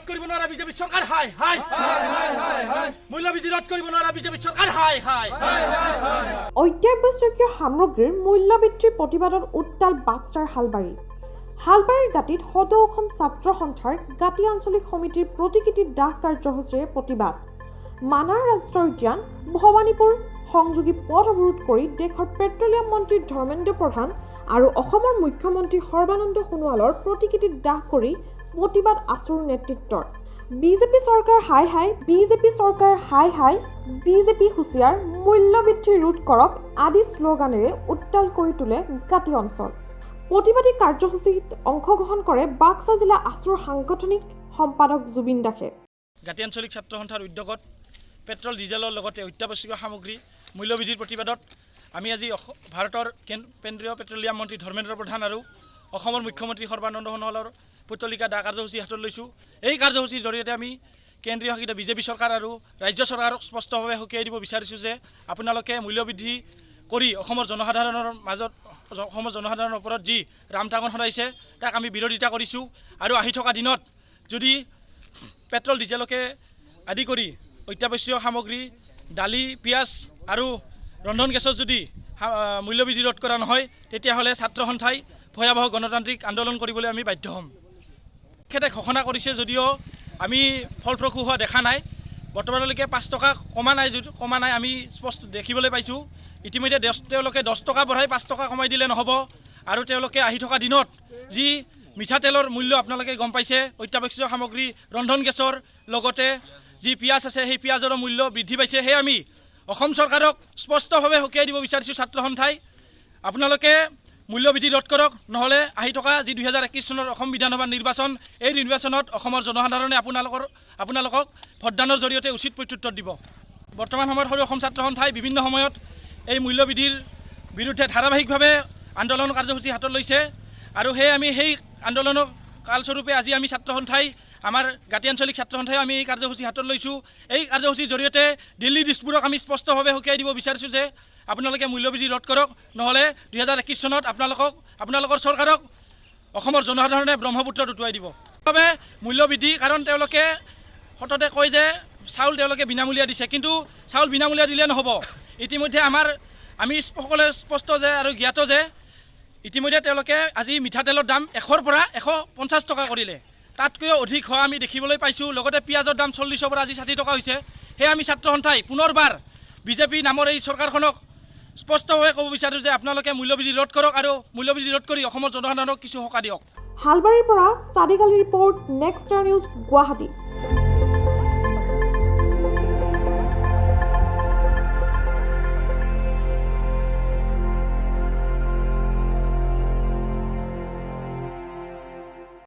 কৰিব নোৱাৰা বিজেপি চৰকাৰ হাই হাই মূল্যবৃদ্ধি ৰোধ কৰিব নোৱাৰা বিজেপি চৰকাৰ হাই হাই অত্যাৱশ্যকীয় সামগ্ৰীৰ মূল্যবৃদ্ধিৰ প্ৰতিবাদত উত্তাল বাক্সাৰ হালবাৰীৰ গাঁতিত সদৌ অসম ছাত্ৰ সন্থাৰ গাঁতি আঞ্চলিক সমিতিৰ প্ৰতিকৃতি দাহ কাৰ্যসূচীৰে প্ৰতিবাদ মানাহ ৰাষ্ট্ৰীয় উদ্যান ভৱানীপুৰ সংযোগী পথ অৱৰোধ কৰি দেশৰ পেট্ৰলিয়াম মন্ত্ৰী ধৰ্মেন্দ্ৰ প্ৰধান আৰু অসমৰ মুখ্যমন্ত্ৰী সৰ্বানন্দ সোণোৱালৰ প্ৰতিকৃতি দাহ কৰি প্ৰতিবাদ আছুৰ নেতৃত্বৰ বিজেপি চৰকাৰ হাই হাই বিজেপি চৰকাৰ হাই হাই বিজেপি হুঁচিয়াৰ মূল্যবৃদ্ধি ৰোধ কৰক আদি শ্লোগানেৰে উত্তাল কৰি তোলে গাঁতি অঞ্চল প্ৰতিবাদী কাৰ্যসূচীত অংশগ্ৰহণ কৰে বাক্সা জিলা আছুৰ সাংগঠনিক সম্পাদক জুবিন দাসে গাঁতি আঞ্চলিক ছাত্ৰ সন্থাৰ উদ্যোগত পেট্ৰল ডিজেলৰ লগতে অত্যাৱশ্যকীয় সামগ্ৰী মূল্যবৃদ্ধিৰ প্ৰতিবাদত আমি আজি ভাৰতৰ কেন্দ্ৰীয় পেট্ৰলিয়াম মন্ত্ৰী ধৰ্মেন্দ্ৰ প্ৰধান আৰু অসমৰ মুখ্যমন্ত্ৰী সৰ্বানন্দ সোণোৱালৰ পুতলিকা দাহ কাৰ্যসূচী হাতত লৈছোঁ এই কাৰ্যসূচীৰ জৰিয়তে আমি কেন্দ্ৰীয় শাসিত বিজেপি চৰকাৰ আৰু ৰাজ্য চৰকাৰক স্পষ্টভাৱে সকীয়াই দিব বিচাৰিছোঁ যে আপোনালোকে মূল্যবৃদ্ধি কৰি অসমৰ জনসাধাৰণৰ ওপৰত যি ৰামটাঙন সদাইছে তাক আমি বিৰোধিতা কৰিছোঁ আৰু আহি থকা দিনত যদি পেট্ৰল ডিজেলকে আদি কৰি অত্যাৱশ্যকীয় সামগ্ৰী দালি পিঁয়াজ আৰু ৰন্ধন গেছৰ যদি মূল্যবৃদ্ধি ৰোধ কৰা নহয় তেতিয়াহ'লে ছাত্ৰ সন্থাই ভয়াৱহ গণতান্ত্ৰিক আন্দোলন কৰিবলৈ আমি বাধ্য হ'ম তেখেতে ঘোষণা কৰিছে যদিও আমি ফলপ্ৰসূ হোৱা দেখা নাই বৰ্তমানলৈকে 5 টকা কমা নাই আমি স্পষ্ট দেখিবলৈ পাইছোঁ ইতিমধ্যে তেওঁলোকে 10 টকা বঢ়াই 5 টকা কমাই দিলে নহ'ব আৰু তেওঁলোকে আহি থকা দিনত যি মিঠাতেলৰ মূল্য আপোনালোকে গম পাইছে অত্যাৱশ্যকীয় সামগ্ৰী ৰন্ধন গেছৰ লগতে যি পিঁয়াজ আছে সেই পিঁয়াজৰো মূল্য বৃদ্ধি পাইছে সেয়ে আমি অসম চৰকাৰক স্পষ্টভাৱে সকীয়াই দিব বিচাৰিছোঁ ছাত্ৰ সন্থাই আপোনালোকে মূল্যবৃদ্ধি ৰোধ কৰক নহ'লে আহি থকা যি 2021 চনৰ অসম বিধানসভা নিৰ্বাচন এই নিৰ্বাচনত অসমৰ জনসাধাৰণে আপোনালোকক ভোটদানৰ জৰিয়তে উচিত প্ৰত্যুত্তৰ দিব বৰ্তমান সময়ত সৰু অসম ছাত্ৰ সন্থাই বিভিন্ন সময়ত এই মূল্যবৃদ্ধিৰ বিৰুদ্ধে ধাৰাবাহিকভাৱে আন্দোলন কাৰ্যসূচী হাতত লৈছে আৰু আমি সেই আন্দোলনৰ কালস্বৰূপে আজি আমি ছাত্ৰ সন্থাই আমাৰ গাঁতি আঞ্চলিক ছাত্ৰ সন্থাই আমি এই কাৰ্যসূচী হাতত লৈছোঁ এই কাৰ্যসূচীৰ জৰিয়তে দিল্লী দিছপুৰক আমি স্পষ্টভাৱে সকীয়াই দিব বিচাৰিছোঁ যে আপোনালোকে মূল্যবৃদ্ধি ৰোধ কৰক নহ'লে 2021 চনত আপোনালোকৰ চৰকাৰক অসমৰ জনসাধাৰণে ব্ৰহ্মপুত্ৰত উটুৱাই দিব বাবে মূল্যবৃদ্ধি কাৰণ তেওঁলোকে সততে কয় যে চাউল তেওঁলোকে বিনামূলীয়া দিছে কিন্তু চাউল বিনামূলীয়া দিলে নহ'ব ইতিমধ্যে আমি সকলোৱে স্পষ্ট যে আৰু জ্ঞাত যে ইতিমধ্যে তেওঁলোকে আজি মিঠাতেলৰ দাম 100ৰ পৰা 150 টকা কৰিলে তাতকৈও অধিক হোৱা আমি দেখিবলৈ পাইছোঁ লগতে পিঁয়াজৰ দাম 40ৰ পৰা আজি 60 টকা হৈছে সেয়ে আমি ছাত্ৰ সন্থাই পুনৰবাৰ বিজেপি নামৰ এই চৰকাৰখনক স্পষ্টভাৱে ক'ব বিচাৰোঁ যে আপোনালোকে মূল্যবৃদ্ধি ৰোধ কৰক আৰু মূল্যবৃদ্ধি ৰোধ কৰি অসমৰ জনসাধাৰণক কিছু সকাহ দিয়ক হালবাৰীৰ পৰা সাদিক আলীৰ report next star news Guwahati.